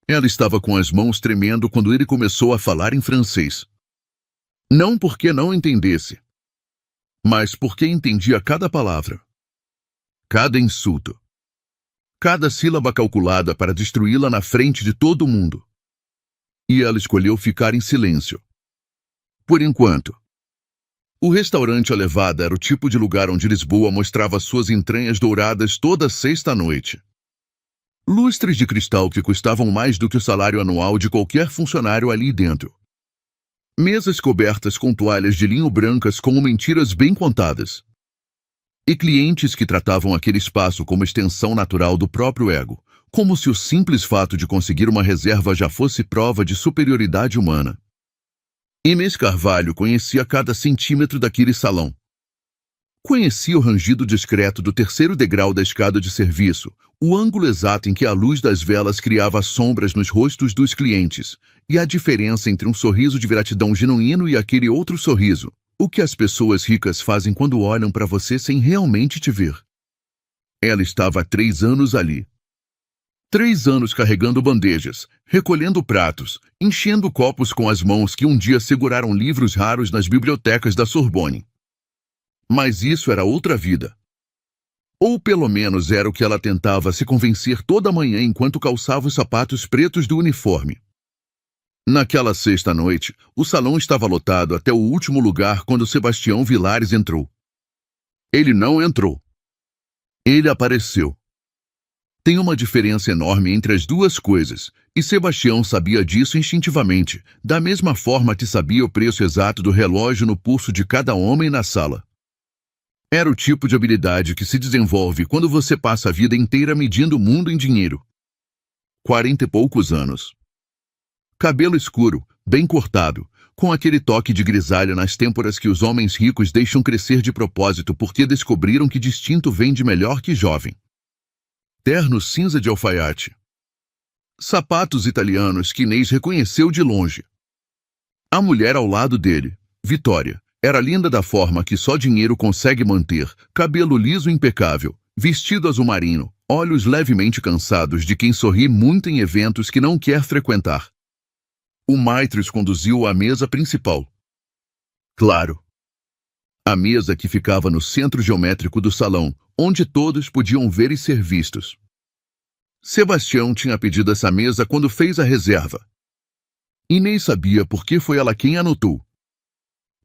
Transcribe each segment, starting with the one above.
Ela estava com as mãos tremendo quando ele começou a falar em francês. Não porque não entendesse, mas porque entendia cada palavra, cada insulto, cada sílaba calculada para destruí-la na frente de todo mundo. E ela escolheu ficar em silêncio. Por enquanto. O restaurante A Levada era o tipo de lugar onde Lisboa mostrava suas entranhas douradas toda sexta-noite. Lustres de cristal que custavam mais do que o salário anual de qualquer funcionário ali dentro. Mesas cobertas com toalhas de linho brancas como mentiras bem contadas. E clientes que tratavam aquele espaço como extensão natural do próprio ego, como se o simples fato de conseguir uma reserva já fosse prova de superioridade humana. Inês Carvalho conhecia cada centímetro daquele salão. Conhecia o rangido discreto do terceiro degrau da escada de serviço, o ângulo exato em que a luz das velas criava sombras nos rostos dos clientes, e a diferença entre um sorriso de gratidão genuíno e aquele outro sorriso, o que as pessoas ricas fazem quando olham para você sem realmente te ver. Ela estava há 3 anos ali. 3 anos carregando bandejas, recolhendo pratos, enchendo copos com as mãos que um dia seguraram livros raros nas bibliotecas da Sorbonne. Mas isso era outra vida. Ou pelo menos era o que ela tentava se convencer toda manhã enquanto calçava os sapatos pretos do uniforme. Naquela sexta-noite, o salão estava lotado até o último lugar quando Sebastião Vilares entrou. Ele não entrou. Ele apareceu. Tem uma diferença enorme entre as duas coisas, e Sebastião sabia disso instintivamente, da mesma forma que sabia o preço exato do relógio no pulso de cada homem na sala. Era o tipo de habilidade que se desenvolve quando você passa a vida inteira medindo o mundo em dinheiro. 40 e poucos anos. Cabelo escuro, bem cortado, com aquele toque de grisalha nas têmporas que os homens ricos deixam crescer de propósito porque descobriram que distinto vende melhor que jovem. Terno cinza de alfaiate. Sapatos italianos que Inês reconheceu de longe. A mulher ao lado dele, Vitória, era linda da forma que só dinheiro consegue manter, cabelo liso impecável, vestido azul marinho, olhos levemente cansados de quem sorri muito em eventos que não quer frequentar. O Maitres conduziu-o à mesa principal. Claro. A mesa que ficava no centro geométrico do salão, onde todos podiam ver e ser vistos. Sebastião tinha pedido essa mesa quando fez a reserva. Inês sabia porque foi ela quem anotou.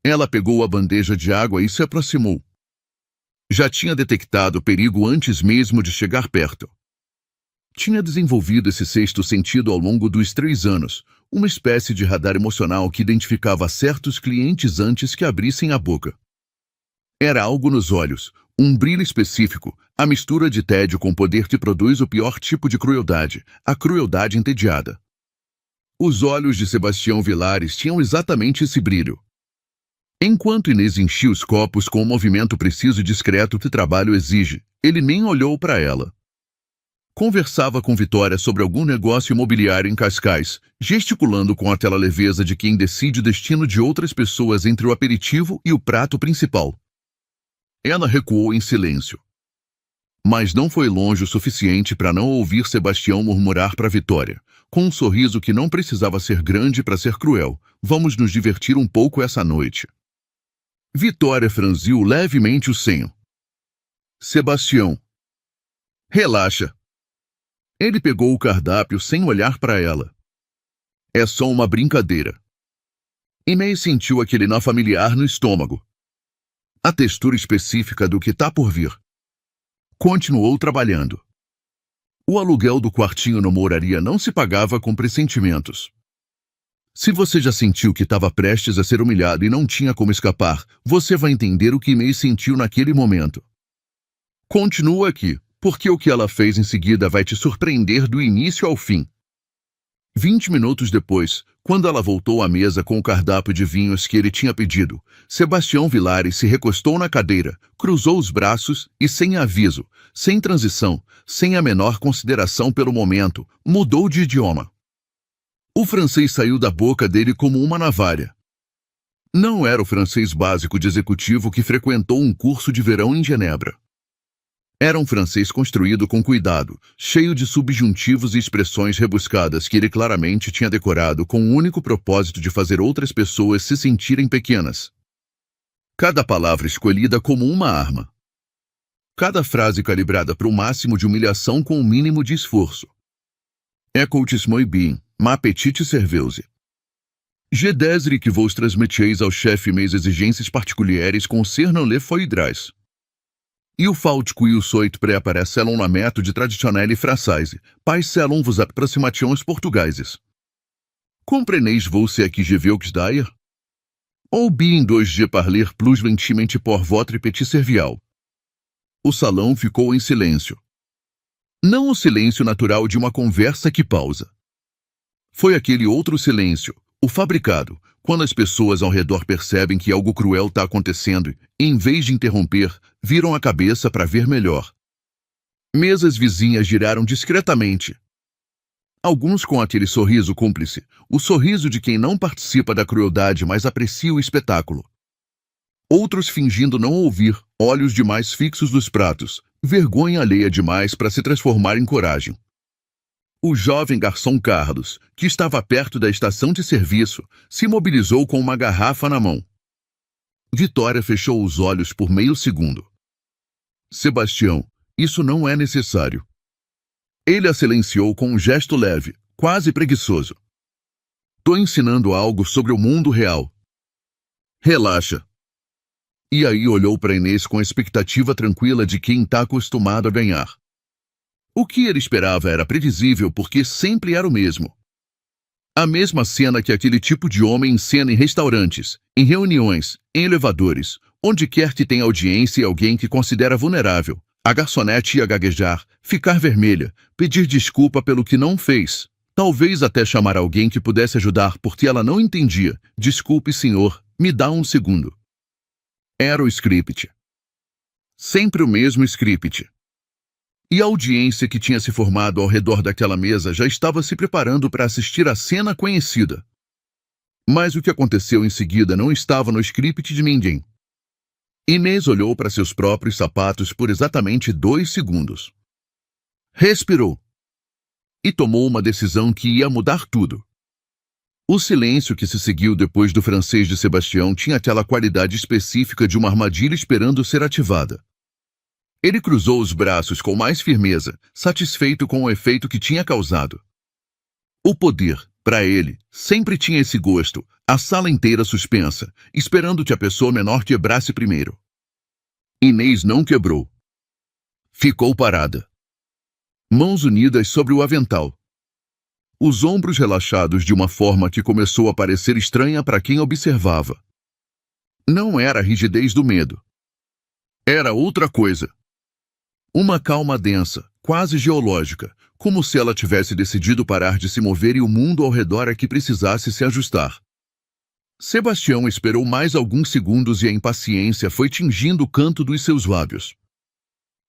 Ela pegou a bandeja de água e se aproximou. Já tinha detectado o perigo antes mesmo de chegar perto. Tinha desenvolvido esse sexto sentido ao longo dos 3 anos, uma espécie de radar emocional que identificava certos clientes antes que abrissem a boca. Era algo nos olhos, um brilho específico, a mistura de tédio com poder que produz o pior tipo de crueldade, a crueldade entediada. Os olhos de Sebastião Vilares tinham exatamente esse brilho. Enquanto Inês enchia os copos com o movimento preciso e discreto que trabalho exige, ele nem olhou para ela. Conversava com Vitória sobre algum negócio imobiliário em Cascais, gesticulando com aquela leveza de quem decide o destino de outras pessoas entre o aperitivo e o prato principal. Ela recuou em silêncio. Mas não foi longe o suficiente para não ouvir Sebastião murmurar para Vitória, com um sorriso que não precisava ser grande para ser cruel: "Vamos nos divertir um pouco essa noite." Vitória franziu levemente o senho. "Sebastião, relaxa." Ele pegou o cardápio sem olhar para ela. "É só uma brincadeira." Inês sentiu aquele nó familiar no estômago. A textura específica do que tá por vir. Continuou trabalhando. O aluguel do quartinho no Mouraria não se pagava com pressentimentos. Se você já sentiu que estava prestes a ser humilhado e não tinha como escapar, você vai entender o que Inês sentiu naquele momento. Continua aqui, porque o que ela fez em seguida vai te surpreender do início ao fim. 20 minutos depois, quando ela voltou à mesa com o cardápio de vinhos que ele tinha pedido, Sebastião Vilares se recostou na cadeira, cruzou os braços e, sem aviso, sem transição, sem a menor consideração pelo momento, mudou de idioma. O francês saiu da boca dele como uma navalha. Não era o francês básico de executivo que frequentou um curso de verão em Genebra. Era um francês construído com cuidado, cheio de subjuntivos e expressões rebuscadas que ele claramente tinha decorado com o único propósito de fazer outras pessoas se sentirem pequenas. Cada palavra escolhida como uma arma. Cada frase calibrada para o máximo de humilhação com o mínimo de esforço. Écoutez-moi bien, ma petite serveuse. Je désire que vos transmetieis ao chefe mes exigências particulières concernant les foudres. Il faut que soit préparé selon la méthode traditionnelle française, pas selon vos approximations portugaises. Comprenez-vous ce que je veux dire? Ou bien dois-je parler plus lentement pour votre petit servial? O salão ficou em silêncio. Não o silêncio natural de uma conversa que pausa. Foi aquele outro silêncio, o fabricado, quando as pessoas ao redor percebem que algo cruel está acontecendo e, em vez de interromper, viram a cabeça para ver melhor. Mesas vizinhas giraram discretamente. Alguns com aquele sorriso cúmplice, o sorriso de quem não participa da crueldade, mas aprecia o espetáculo. Outros fingindo não ouvir, olhos demais fixos nos pratos, vergonha alheia demais para se transformar em coragem. O jovem garçom Carlos, que estava perto da estação de serviço, se mobilizou com uma garrafa na mão. Vitória fechou os olhos por meio segundo. Sebastião, isso não é necessário. Ele a silenciou com um gesto leve, quase preguiçoso. Tô ensinando algo sobre o mundo real. Relaxa. E aí olhou para Inês com a expectativa tranquila de quem está acostumado a ganhar. O que ele esperava era previsível porque sempre era o mesmo. A mesma cena que aquele tipo de homem encena em restaurantes, em reuniões, em elevadores, onde quer que tenha audiência e alguém que considera vulnerável. A garçonete ia gaguejar, ficar vermelha, pedir desculpa pelo que não fez, talvez até chamar alguém que pudesse ajudar porque ela não entendia. Desculpe, senhor, me dá um segundo. Era o script. Sempre o mesmo script. E a audiência que tinha se formado ao redor daquela mesa já estava se preparando para assistir à cena conhecida. Mas o que aconteceu em seguida não estava no script de ninguém. Inês olhou para seus próprios sapatos por exatamente 2 segundos. Respirou. E tomou uma decisão que ia mudar tudo. O silêncio que se seguiu depois do francês de Sebastião tinha aquela qualidade específica de uma armadilha esperando ser ativada. Ele cruzou os braços com mais firmeza, satisfeito com o efeito que tinha causado. O poder, para ele, sempre tinha esse gosto, a sala inteira suspensa, esperando que a pessoa menor quebrasse primeiro. Inês não quebrou. Ficou parada. Mãos unidas sobre o avental. Os ombros relaxados de uma forma que começou a parecer estranha para quem observava. Não era a rigidez do medo. Era outra coisa. Uma calma densa, quase geológica, como se ela tivesse decidido parar de se mover e o mundo ao redor é que precisasse se ajustar. Sebastião esperou mais alguns segundos e a impaciência foi tingindo o canto dos seus lábios.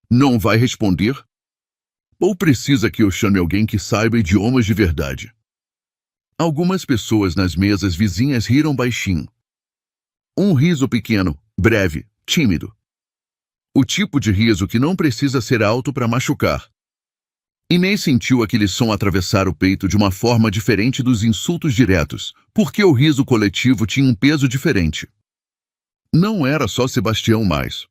Não vai responder? Ou precisa que eu chame alguém que saiba idiomas de verdade? Algumas pessoas nas mesas vizinhas riram baixinho. Um riso pequeno, breve, tímido. O tipo de riso que não precisa ser alto para machucar. Inês sentiu aquele som atravessar o peito de uma forma diferente dos insultos diretos, porque o riso coletivo tinha um peso diferente. Não era só Sebastião mais.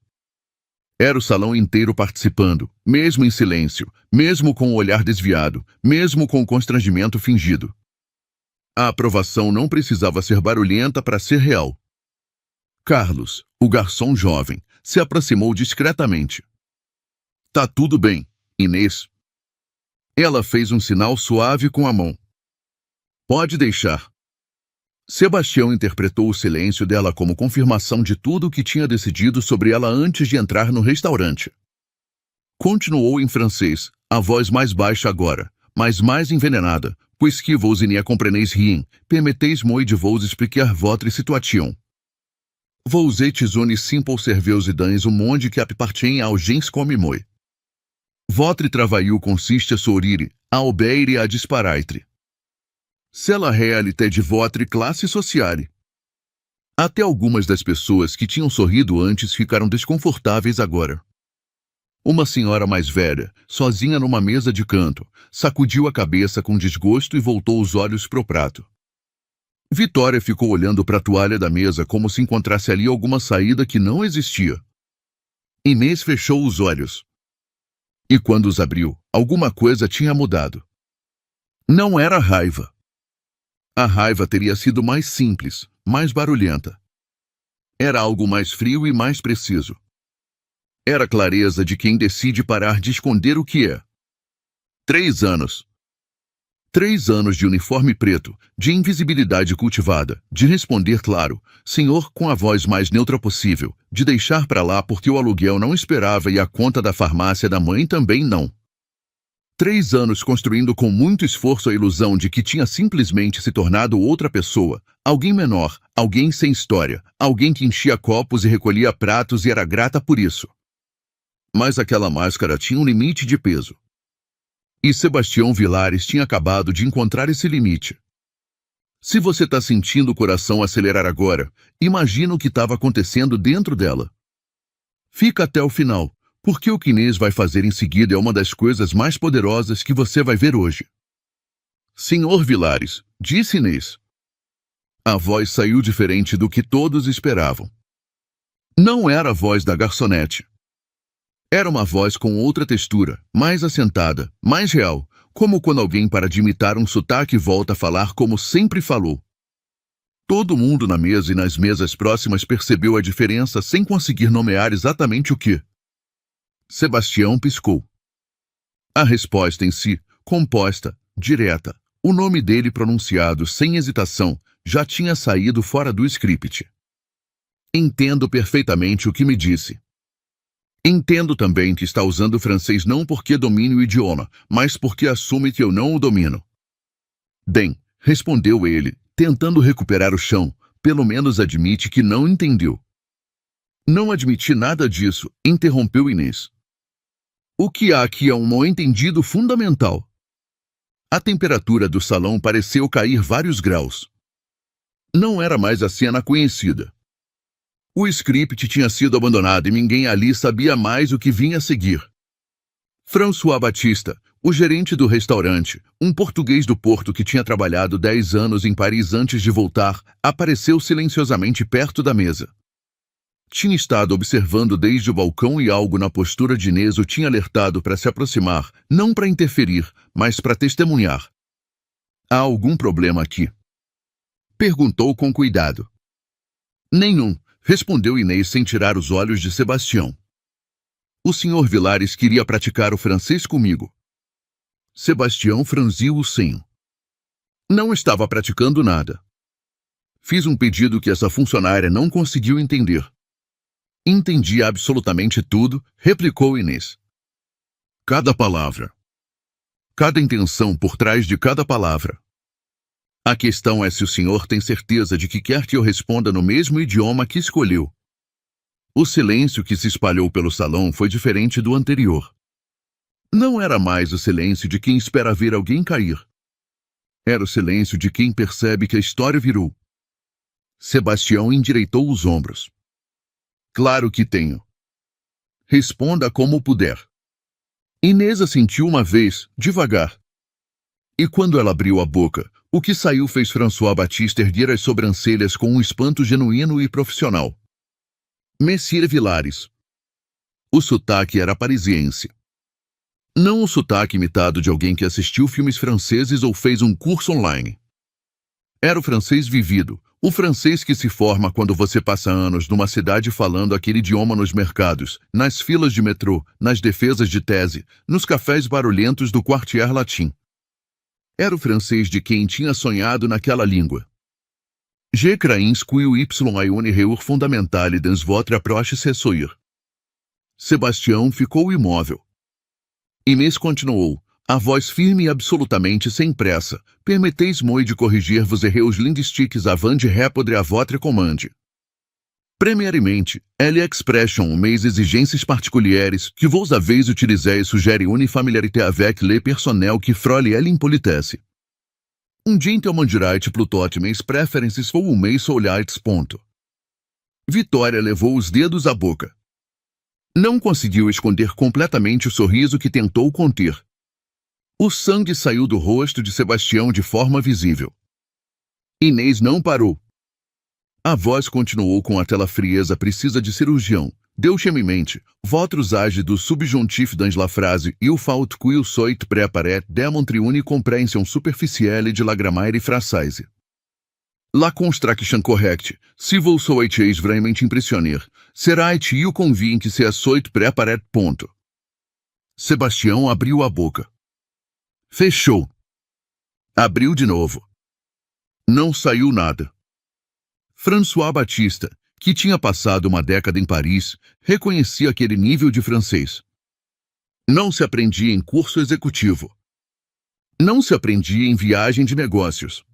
Era o salão inteiro participando, mesmo em silêncio, mesmo com o olhar desviado, mesmo com o constrangimento fingido. A aprovação não precisava ser barulhenta para ser real. Carlos, o garçom jovem, se aproximou discretamente. Tá tudo bem, Inês. Ela fez um sinal suave com a mão. Pode deixar. Sebastião interpretou o silêncio dela como confirmação de tudo o que tinha decidido sobre ela antes de entrar no restaurante. Continuou em francês, a voz mais baixa agora, mas mais envenenada, puisque vous n'y comprenez rien, permettez-moi de vous expliquer votre situation. Vous êtes une simple serveuse dans un monde qui appartient aux gens comme moi. Votre travail consiste à sourire, à obéir et à disparaître. C'est la réalité de votre classe sociale. Até algumas das pessoas que tinham sorrido antes ficaram desconfortáveis agora. Uma senhora mais velha, sozinha numa mesa de canto, sacudiu a cabeça com desgosto e voltou os olhos para o prato. Vitória ficou olhando para a toalha da mesa como se encontrasse ali alguma saída que não existia. Inês fechou os olhos. E quando os abriu, alguma coisa tinha mudado. Não era raiva. A raiva teria sido mais simples, mais barulhenta. Era algo mais frio e mais preciso. Era a clareza de quem decide parar de esconder o que é. 3 anos. 3 anos de uniforme preto, de invisibilidade cultivada, de responder claro, senhor, com a voz mais neutra possível, de deixar para lá porque o aluguel não esperava e a conta da farmácia da mãe também não. 3 anos construindo com muito esforço a ilusão de que tinha simplesmente se tornado outra pessoa, alguém menor, alguém sem história, alguém que enchia copos e recolhia pratos e era grata por isso. Mas aquela máscara tinha um limite de peso. E Sebastião Vilares tinha acabado de encontrar esse limite. Se você está sentindo o coração acelerar agora, imagina o que estava acontecendo dentro dela. Fica até o final, porque o que Inês vai fazer em seguida é uma das coisas mais poderosas que você vai ver hoje. Senhor Vilares, disse Inês. A voz saiu diferente do que todos esperavam. Não era a voz da garçonete. Era uma voz com outra textura, mais assentada, mais real, como quando alguém para de imitar um sotaque volta a falar como sempre falou. Todo mundo na mesa e nas mesas próximas percebeu a diferença sem conseguir nomear exatamente o que. Sebastião piscou. A resposta em si, composta, direta, o nome dele pronunciado sem hesitação, já tinha saído fora do script. Entendo perfeitamente o que me disse. Entendo também que está usando o francês não porque domine o idioma, mas porque assume que eu não o domino. Bem, respondeu ele, tentando recuperar o chão, pelo menos admite que não entendeu. Não admiti nada disso, interrompeu Inês. O que há aqui é um mal-entendido fundamental. A temperatura do salão pareceu cair vários graus. Não era mais a cena conhecida. O script tinha sido abandonado e ninguém ali sabia mais o que vinha a seguir. François Batista, o gerente do restaurante, um português do Porto que tinha trabalhado 10 anos em Paris antes de voltar, apareceu silenciosamente perto da mesa. Tinha estado observando desde o balcão e algo na postura de Inês o tinha alertado para se aproximar, não para interferir, mas para testemunhar. Há algum problema aqui? Perguntou com cuidado. Nenhum. Respondeu Inês sem tirar os olhos de Sebastião. O senhor Vilares queria praticar o francês comigo. Sebastião franziu o senho. Não estava praticando nada. Fiz um pedido que essa funcionária não conseguiu entender. Entendi absolutamente tudo, replicou Inês. Cada palavra. Cada intenção por trás de cada palavra. A questão é se o senhor tem certeza de que quer que eu responda no mesmo idioma que escolheu. O silêncio que se espalhou pelo salão foi diferente do anterior. Não era mais o silêncio de quem espera ver alguém cair. Era o silêncio de quem percebe que a história virou. Sebastião endireitou os ombros. Claro que tenho. Responda como puder. Inês assentiu uma vez, devagar. E quando ela abriu a boca, o que saiu fez François Batista erguer as sobrancelhas com um espanto genuíno e profissional. Messire Vilares. O sotaque era parisiense. Não o sotaque imitado de alguém que assistiu filmes franceses ou fez um curso online. Era o francês vivido, o francês que se forma quando você passa anos numa cidade falando aquele idioma nos mercados, nas filas de metrô, nas defesas de tese, nos cafés barulhentos do Quartier Latin. Era o francês de quem tinha sonhado naquela língua. Je crains que o y une reur fondamentale dans votre approche s'essoir. Sebastião ficou imóvel. Inês continuou, a voz firme e absolutamente sem pressa. Permettez-moi de corrigir vos erros linguistiques avant de répondre à votre commande. Premièrement, elle expression mes exigences particulières que vos avez utilisées suggère une familiarité avec les personnels qui frôle l'impolitesse. Un gentleman dirait plutôt mes preferences for mes solhats. Vitória levou os dedos à boca. Não conseguiu esconder completamente o sorriso que tentou conter. O sangue saiu do rosto de Sebastião de forma visível. Inês não parou. A voz continuou com aquela frieza precisa de cirurgião. Deuxemente, votre age do subjonctif dans la phrase il faut qu'il soit préparé démontre une compréhension superficielle de la grammaire française. La construction correcte, si vous souhaitez vraiment impressionner, será-il convient que se soit préparé. Ponto. Sebastião abriu a boca. Fechou. Abriu de novo. Não saiu nada. François Batista, que tinha passado uma década em Paris, reconhecia aquele nível de francês. Não se aprendia em curso executivo. Não se aprendia em viagem de negócios.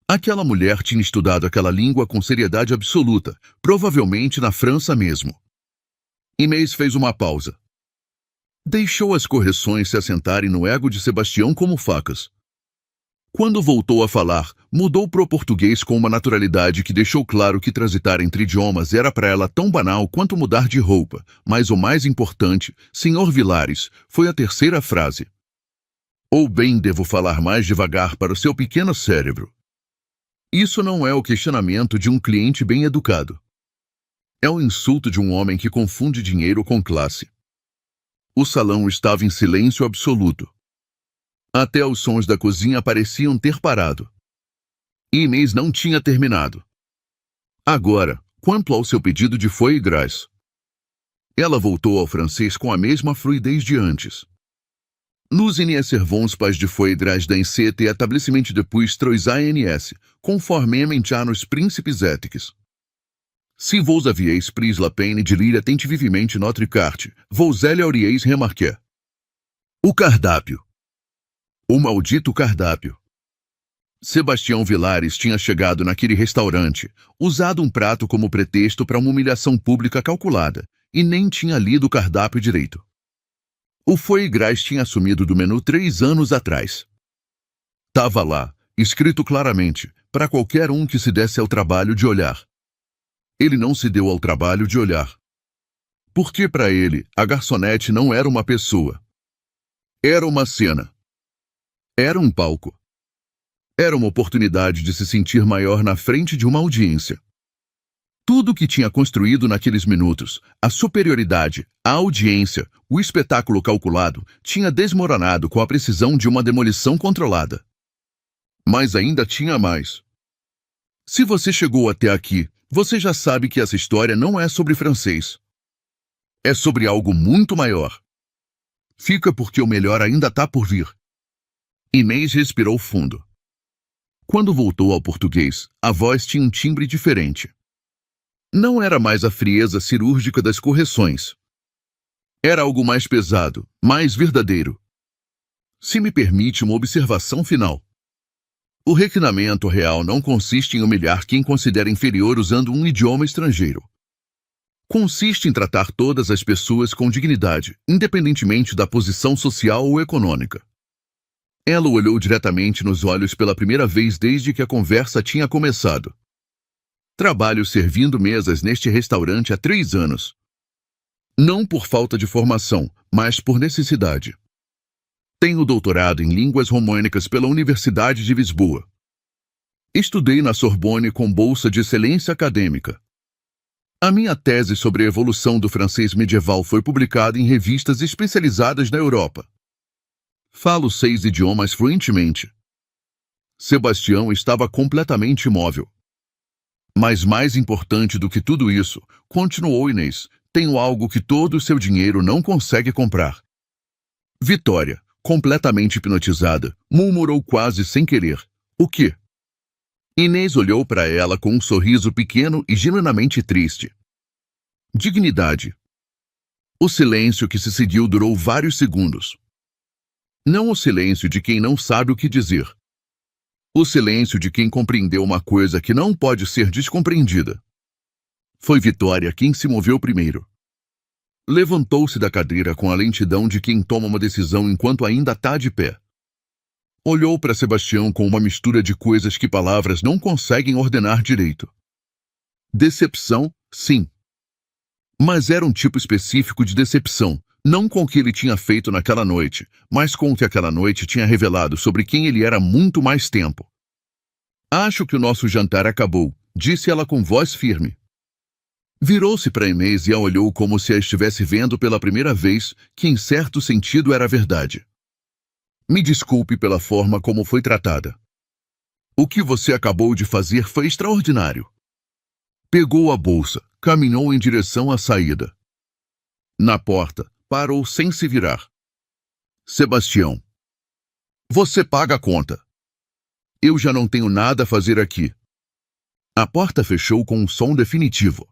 Aquela mulher tinha estudado aquela língua com seriedade absoluta, provavelmente na França mesmo. Inês fez uma pausa. Deixou as correções se assentarem no ego de Sebastião como facas. Quando voltou a falar, mudou para o português com uma naturalidade que deixou claro que transitar entre idiomas era para ela tão banal quanto mudar de roupa, mas o mais importante, Sr. Vilares, foi a terceira frase. Ou bem devo falar mais devagar para o seu pequeno cérebro. Isso não é o questionamento de um cliente bem educado. É o insulto de um homem que confunde dinheiro com classe. O salão estava em silêncio absoluto. Até os sons da cozinha pareciam ter parado. Inês não tinha terminado. Agora, quanto ao seu pedido de foie gras. Ela voltou ao francês com a mesma fluidez de antes. Nous y servons pas de foie gras dans cet établissement depuis 3 ans, conformément à nos principes éthiques. Si vous aviez pris la peine de lire attentivement notre carte, vous l'auriez remarqué. O cardápio. O maldito cardápio. Sebastião Vilares tinha chegado naquele restaurante, usado um prato como pretexto para uma humilhação pública calculada, e nem tinha lido o cardápio direito. O foie gras tinha assumido do menu 3 anos atrás. Tava lá, escrito claramente, para qualquer um que se desse ao trabalho de olhar. Ele não se deu ao trabalho de olhar. Porque para ele, a garçonete não era uma pessoa. Era uma cena. Era um palco. Era uma oportunidade de se sentir maior na frente de uma audiência. Tudo o que tinha construído naqueles minutos, a superioridade, a audiência, o espetáculo calculado, tinha desmoronado com a precisão de uma demolição controlada. Mas ainda tinha mais. Se você chegou até aqui, você já sabe que essa história não é sobre francês. É sobre algo muito maior. Fica porque o melhor ainda está por vir. Inês respirou fundo. Quando voltou ao português, a voz tinha um timbre diferente. Não era mais a frieza cirúrgica das correções. Era algo mais pesado, mais verdadeiro. Se me permite uma observação final. O refinamento real não consiste em humilhar quem considera inferior usando um idioma estrangeiro. Consiste em tratar todas as pessoas com dignidade, independentemente da posição social ou econômica. Ela o olhou diretamente nos olhos pela primeira vez desde que a conversa tinha começado. Trabalho servindo mesas neste restaurante há 3 anos. Não por falta de formação, mas por necessidade. Tenho doutorado em línguas românicas pela Universidade de Lisboa. Estudei na Sorbonne com bolsa de excelência acadêmica. A minha tese sobre a evolução do francês medieval foi publicada em revistas especializadas na Europa. Falo 6 idiomas fluentemente. Sebastião estava completamente imóvel. Mas mais importante do que tudo isso, continuou Inês, tenho algo que todo o seu dinheiro não consegue comprar. Vitória, completamente hipnotizada, murmurou quase sem querer. O quê? Inês olhou para ela com um sorriso pequeno e genuinamente triste. Dignidade. O silêncio que se seguiu durou vários segundos. Não o silêncio de quem não sabe o que dizer. O silêncio de quem compreendeu uma coisa que não pode ser descompreendida. Foi Vitória quem se moveu primeiro. Levantou-se da cadeira com a lentidão de quem toma uma decisão enquanto ainda está de pé. Olhou para Sebastião com uma mistura de coisas que palavras não conseguem ordenar direito. Decepção, sim. Mas era um tipo específico de decepção, não com o que ele tinha feito naquela noite, mas com o que aquela noite tinha revelado sobre quem ele era há muito mais tempo. Acho que o nosso jantar acabou, disse ela com voz firme. Virou-se para Inês e a olhou como se a estivesse vendo pela primeira vez, que em certo sentido era verdade. Me desculpe pela forma como foi tratada. O que você acabou de fazer foi extraordinário. Pegou a bolsa, caminhou em direção à saída. Na porta, parou sem se virar. Sebastião. Você paga a conta. Eu já não tenho nada a fazer aqui. A porta fechou com um som definitivo.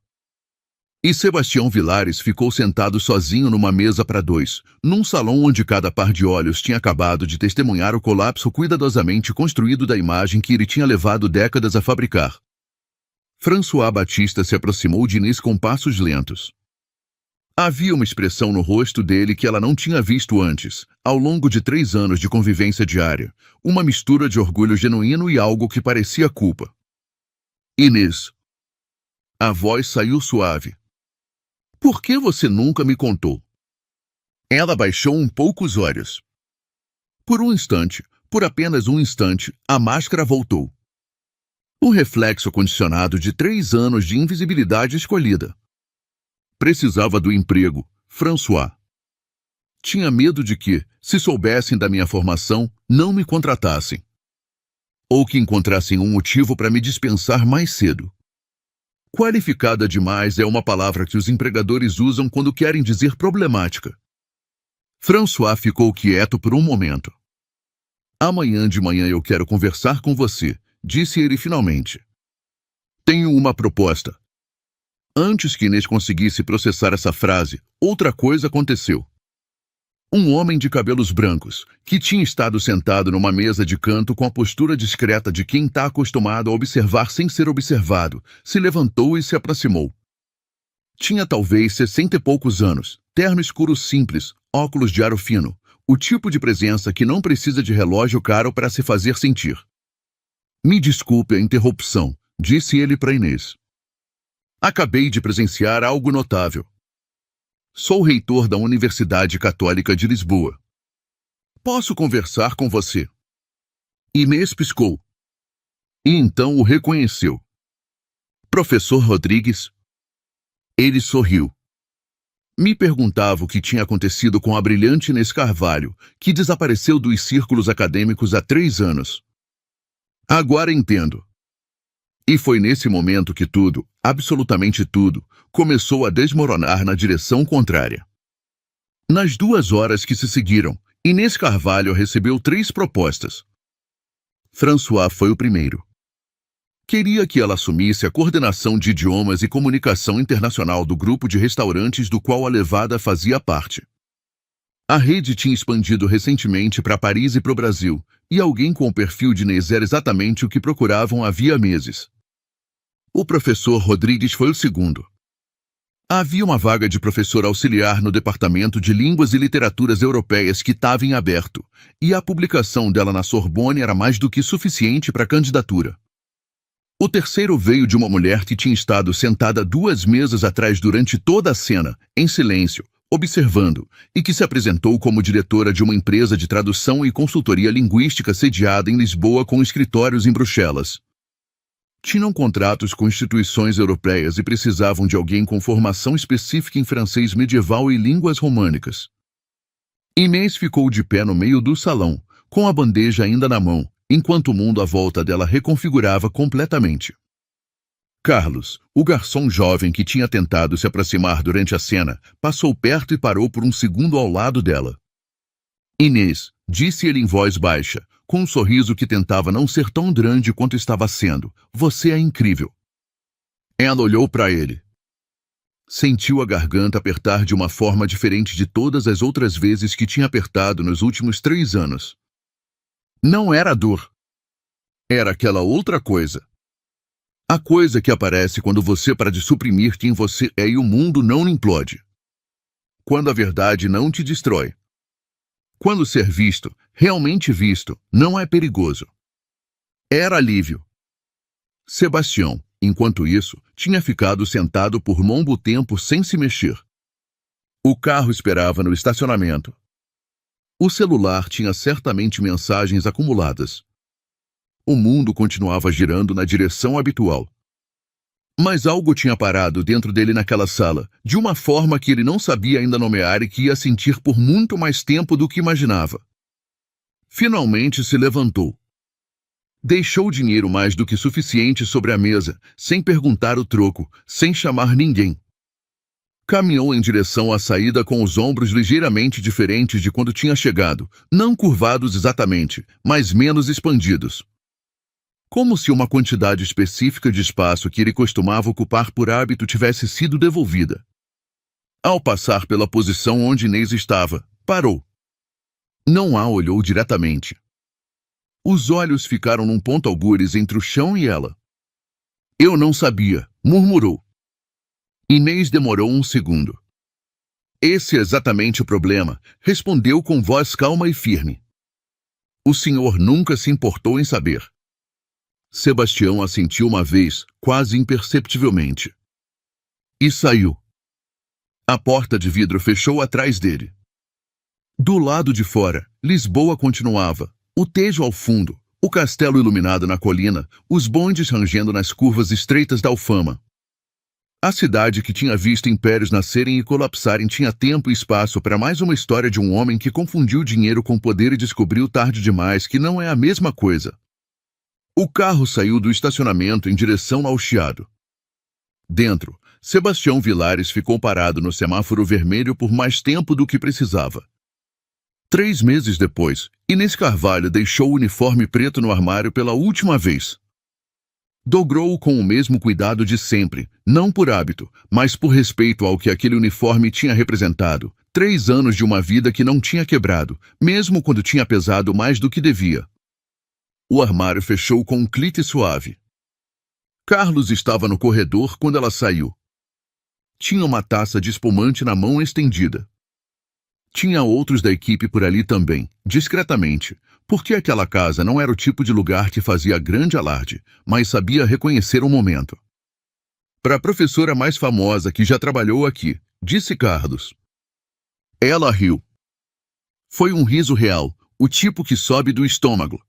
E Sebastião Vilares ficou sentado sozinho numa mesa para dois, num salão onde cada par de olhos tinha acabado de testemunhar o colapso cuidadosamente construído da imagem que ele tinha levado décadas a fabricar. François Batista se aproximou de Inês com passos lentos. Havia uma expressão no rosto dele que ela não tinha visto antes, ao longo de 3 anos de convivência diária, uma mistura de orgulho genuíno e algo que parecia culpa. Inês. A voz saiu suave. Por que você nunca me contou? Ela baixou um pouco os olhos. Por um instante, por apenas um instante, a máscara voltou. O reflexo condicionado de 3 anos de invisibilidade escolhida. Precisava do emprego, François. Tinha medo de que, se soubessem da minha formação, não me contratassem. Ou que encontrassem um motivo para me dispensar mais cedo. Qualificada demais é uma palavra que os empregadores usam quando querem dizer problemática. François ficou quieto por um momento. Amanhã de manhã eu quero conversar com você, disse ele finalmente. Tenho uma proposta. Antes que Inês conseguisse processar essa frase, outra coisa aconteceu. Um homem de cabelos brancos, que tinha estado sentado numa mesa de canto com a postura discreta de quem está acostumado a observar sem ser observado, se levantou e se aproximou. Tinha talvez 60 e poucos anos, terno escuro simples, óculos de aro fino, o tipo de presença que não precisa de relógio caro para se fazer sentir. Me desculpe a interrupção, disse ele para Inês. Acabei de presenciar algo notável. Sou reitor da Universidade Católica de Lisboa. Posso conversar com você? Inês piscou. E então o reconheceu. Professor Rodrigues? Ele sorriu. Me perguntava o que tinha acontecido com a brilhante Inês Carvalho, que desapareceu dos círculos acadêmicos há 3 anos. Agora entendo. E foi nesse momento que tudo, absolutamente tudo, começou a desmoronar na direção contrária. Nas 2 horas que se seguiram, Inês Carvalho recebeu 3 propostas. François foi o primeiro. Queria que ela assumisse a coordenação de idiomas e comunicação internacional do grupo de restaurantes do qual a Levada fazia parte. A rede tinha expandido recentemente para Paris e para o Brasil, e alguém com o perfil de Inês era exatamente o que procuravam havia meses. O professor Rodrigues foi o segundo. Havia uma vaga de professor auxiliar no Departamento de Línguas e Literaturas Europeias que estava em aberto, e a publicação dela na Sorbonne era mais do que suficiente para a candidatura. O terceiro veio de uma mulher que tinha estado sentada 2 mesas atrás durante toda a cena, em silêncio, observando, e que se apresentou como diretora de uma empresa de tradução e consultoria linguística sediada em Lisboa com escritórios em Bruxelas. Tinham contratos com instituições europeias e precisavam de alguém com formação específica em francês medieval e línguas românicas. Inês ficou de pé no meio do salão, com a bandeja ainda na mão, enquanto o mundo à volta dela reconfigurava completamente. Carlos, o garçom jovem que tinha tentado se aproximar durante a cena, passou perto e parou por um segundo ao lado dela. Inês, disse ele em voz baixa, com um sorriso que tentava não ser tão grande quanto estava sendo, você é incrível. Ela olhou para ele. Sentiu a garganta apertar de uma forma diferente de todas as outras vezes que tinha apertado nos últimos 3 anos. Não era dor. Era aquela outra coisa. A coisa que aparece quando você para de suprimir quem você é e o mundo não implode. Quando a verdade não te destrói. Quando ser visto, realmente visto, não é perigoso. Era alívio. Sebastião, Enquanto isso, tinha ficado sentado por longo tempo sem se mexer. O carro esperava no estacionamento. O celular tinha certamente mensagens acumuladas. O mundo continuava girando na direção habitual. Mas algo tinha parado dentro dele naquela sala, de uma forma que ele não sabia ainda nomear e que ia sentir por muito mais tempo do que imaginava. Finalmente se levantou. Deixou o dinheiro mais do que suficiente sobre a mesa, sem perguntar o troco, sem chamar ninguém. Caminhou em direção à saída com os ombros ligeiramente diferentes de quando tinha chegado, não curvados exatamente, mas menos expandidos. Como se uma quantidade específica de espaço que ele costumava ocupar por hábito tivesse sido devolvida. Ao passar pela posição onde Inês estava, parou. Não a olhou diretamente. Os olhos ficaram num ponto algures entre o chão e ela. Eu não sabia, murmurou. Inês demorou um segundo. Esse é exatamente o problema, respondeu com voz calma e firme. O senhor nunca se importou em saber. Sebastião assentiu uma vez, quase imperceptivelmente. E saiu. A porta de vidro fechou atrás dele. Do lado de fora, Lisboa continuava, o Tejo ao fundo, o castelo iluminado na colina, os bondes rangendo nas curvas estreitas da Alfama. A cidade que tinha visto impérios nascerem e colapsarem tinha tempo e espaço para mais uma história de um homem que confundiu dinheiro com poder e descobriu tarde demais que não é a mesma coisa. O carro saiu do estacionamento em direção ao Chiado. Dentro, Sebastião Vilares ficou parado no semáforo vermelho por mais tempo do que precisava. 3 meses depois, Inês Carvalho deixou o uniforme preto no armário pela última vez. Dobrou-o com o mesmo cuidado de sempre, não por hábito, mas por respeito ao que aquele uniforme tinha representado. 3 anos de uma vida que não tinha quebrado, mesmo quando tinha pesado mais do que devia. O armário fechou com um clique suave. Carlos estava no corredor quando ela saiu. Tinha uma taça de espumante na mão estendida. Tinha outros da equipe por ali também, discretamente, porque aquela casa não era o tipo de lugar que fazia grande alarde, mas sabia reconhecer o momento. Para a professora mais famosa que já trabalhou aqui, disse Carlos. Ela riu. Foi um riso real, o tipo que sobe do estômago.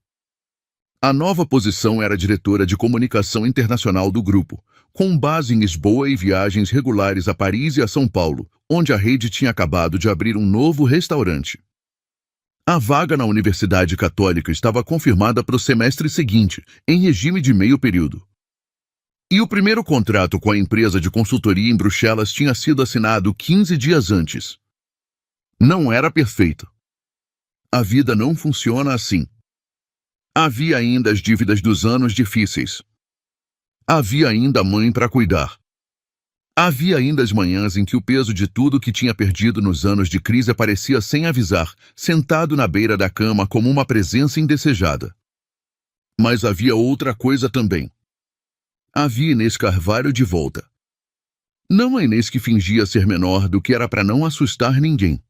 A nova posição era diretora de comunicação internacional do grupo, com base em Lisboa e viagens regulares a Paris e a São Paulo, onde a rede tinha acabado de abrir um novo restaurante. A vaga na Universidade Católica estava confirmada para o semestre seguinte, em regime de meio período. E o primeiro contrato com a empresa de consultoria em Bruxelas tinha sido assinado 15 dias antes. Não era perfeito. A vida não funciona assim. Havia ainda as dívidas dos anos difíceis. Havia ainda a mãe para cuidar. Havia ainda as manhãs em que o peso de tudo que tinha perdido nos anos de crise aparecia sem avisar, sentado na beira da cama como uma presença indesejada. Mas havia outra coisa também. Havia Inês Carvalho de volta. Não a Inês que fingia ser menor do que era para não assustar ninguém.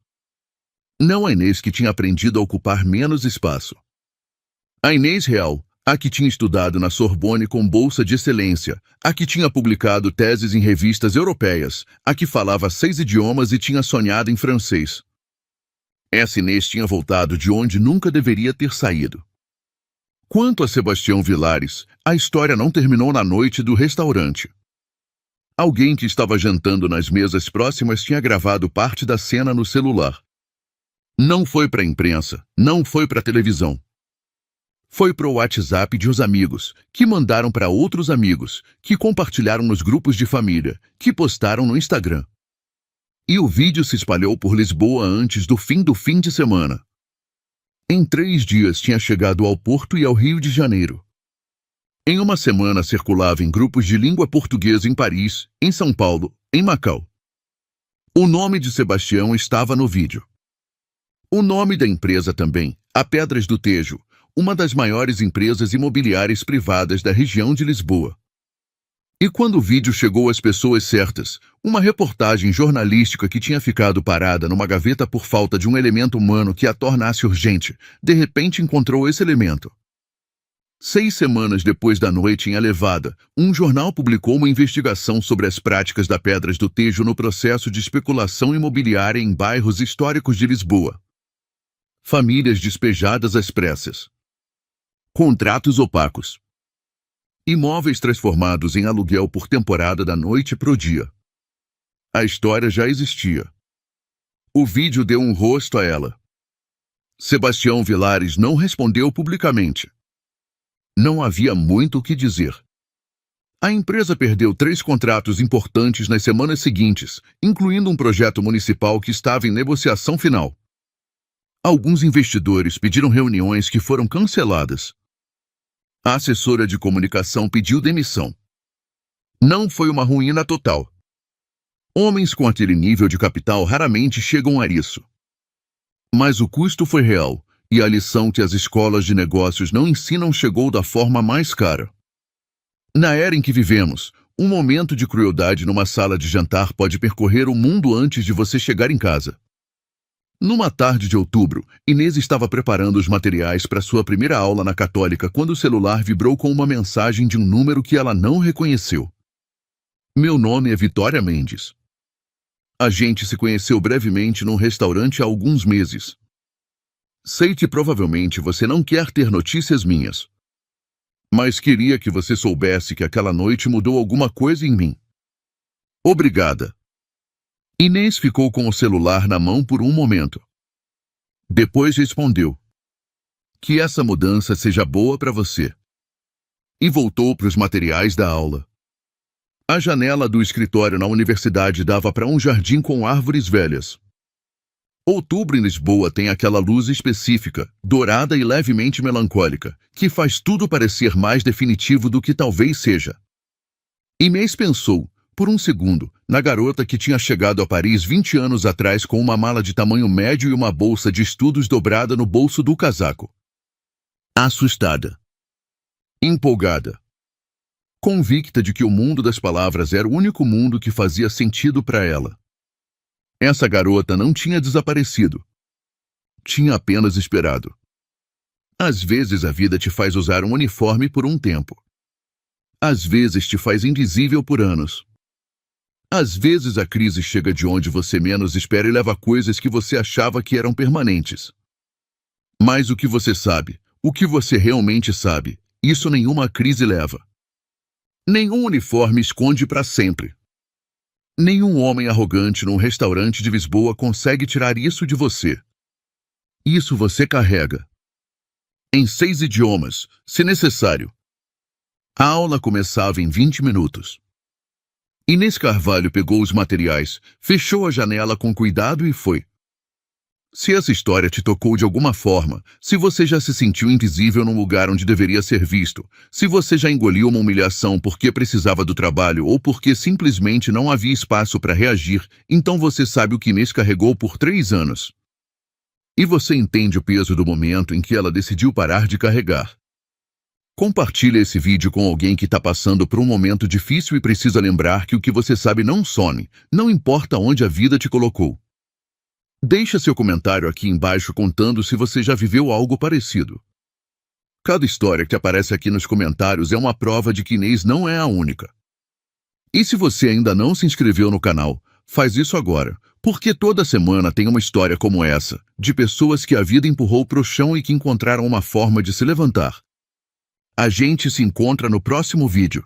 Não a Inês que tinha aprendido a ocupar menos espaço. A Inês real, a que tinha estudado na Sorbonne com bolsa de excelência, a que tinha publicado teses em revistas europeias, a que falava 6 idiomas e tinha sonhado em francês. Essa Inês tinha voltado de onde nunca deveria ter saído. Quanto a Sebastião Vilares, a história não terminou na noite do restaurante. Alguém que estava jantando nas mesas próximas tinha gravado parte da cena no celular. Não foi para a imprensa, não foi para a televisão. Foi para o WhatsApp de os amigos, que mandaram para outros amigos, que compartilharam nos grupos de família, que postaram no Instagram. E o vídeo se espalhou por Lisboa antes do fim de semana. Em 3 dias tinha chegado ao Porto e ao Rio de Janeiro. Em uma semana circulava em grupos de língua portuguesa em Paris, em São Paulo, em Macau. O nome de Sebastião estava no vídeo. O nome da empresa também, a Pedras do Tejo, uma das maiores empresas imobiliárias privadas da região de Lisboa. E quando o vídeo chegou às pessoas certas, uma reportagem jornalística que tinha ficado parada numa gaveta por falta de um elemento humano que a tornasse urgente, de repente encontrou esse elemento. 6 semanas depois da noite em Elevada, um jornal publicou uma investigação sobre as práticas da Pedras do Tejo no processo de especulação imobiliária em bairros históricos de Lisboa. Famílias despejadas às pressas. Contratos opacos. Imóveis transformados em aluguel por temporada da noite pro dia. A história já existia. O vídeo deu um rosto a ela. Sebastião Vilares não respondeu publicamente. Não havia muito o que dizer. A empresa perdeu 3 contratos importantes nas semanas seguintes, incluindo um projeto municipal que estava em negociação final. Alguns investidores pediram reuniões que foram canceladas. A assessora de comunicação pediu demissão. Não foi uma ruína total. Homens com aquele nível de capital raramente chegam a isso. Mas o custo foi real, e a lição que as escolas de negócios não ensinam chegou da forma mais cara. Na era em que vivemos, um momento de crueldade numa sala de jantar pode percorrer o mundo antes de você chegar em casa. Numa tarde de outubro, Inês estava preparando os materiais para sua primeira aula na Católica quando o celular vibrou com uma mensagem de um número que ela não reconheceu. Meu nome é Vitória Mendes. A gente se conheceu brevemente num restaurante há alguns meses. Sei que provavelmente você não quer ter notícias minhas. Mas queria que você soubesse que aquela noite mudou alguma coisa em mim. Obrigada. Inês ficou com o celular na mão por um momento. Depois respondeu. Que essa mudança seja boa para você. E voltou para os materiais da aula. A janela do escritório na universidade dava para um jardim com árvores velhas. Outubro em Lisboa tem aquela luz específica, dourada e levemente melancólica, que faz tudo parecer mais definitivo do que talvez seja. Inês pensou, por um segundo, na garota que tinha chegado a Paris 20 anos atrás com uma mala de tamanho médio e uma bolsa de estudos dobrada no bolso do casaco. Assustada. Empolgada. Convicta de que o mundo das palavras era o único mundo que fazia sentido para ela. Essa garota não tinha desaparecido. Tinha apenas esperado. Às vezes a vida te faz usar um uniforme por um tempo. Às vezes te faz invisível por anos. Às vezes a crise chega de onde você menos espera e leva coisas que você achava que eram permanentes. Mas o que você sabe, o que você realmente sabe, isso nenhuma crise leva. Nenhum uniforme esconde para sempre. Nenhum homem arrogante num restaurante de Lisboa consegue tirar isso de você. Isso você carrega. Em 6 idiomas, se necessário. A aula começava em 20 minutos. Inês Carvalho pegou os materiais, fechou a janela com cuidado e foi. Se essa história te tocou de alguma forma, se você já se sentiu invisível num lugar onde deveria ser visto, se você já engoliu uma humilhação porque precisava do trabalho ou porque simplesmente não havia espaço para reagir, então você sabe o que Inês carregou por 3 anos. E você entende o peso do momento em que ela decidiu parar de carregar. Compartilhe esse vídeo com alguém que está passando por um momento difícil e precisa lembrar que o que você sabe não some, não importa onde a vida te colocou. Deixa seu comentário aqui embaixo contando se você já viveu algo parecido. Cada história que aparece aqui nos comentários é uma prova de que Inês não é a única. E se você ainda não se inscreveu no canal, faz isso agora, porque toda semana tem uma história como essa, de pessoas que a vida empurrou pro chão e que encontraram uma forma de se levantar. A gente se encontra no próximo vídeo.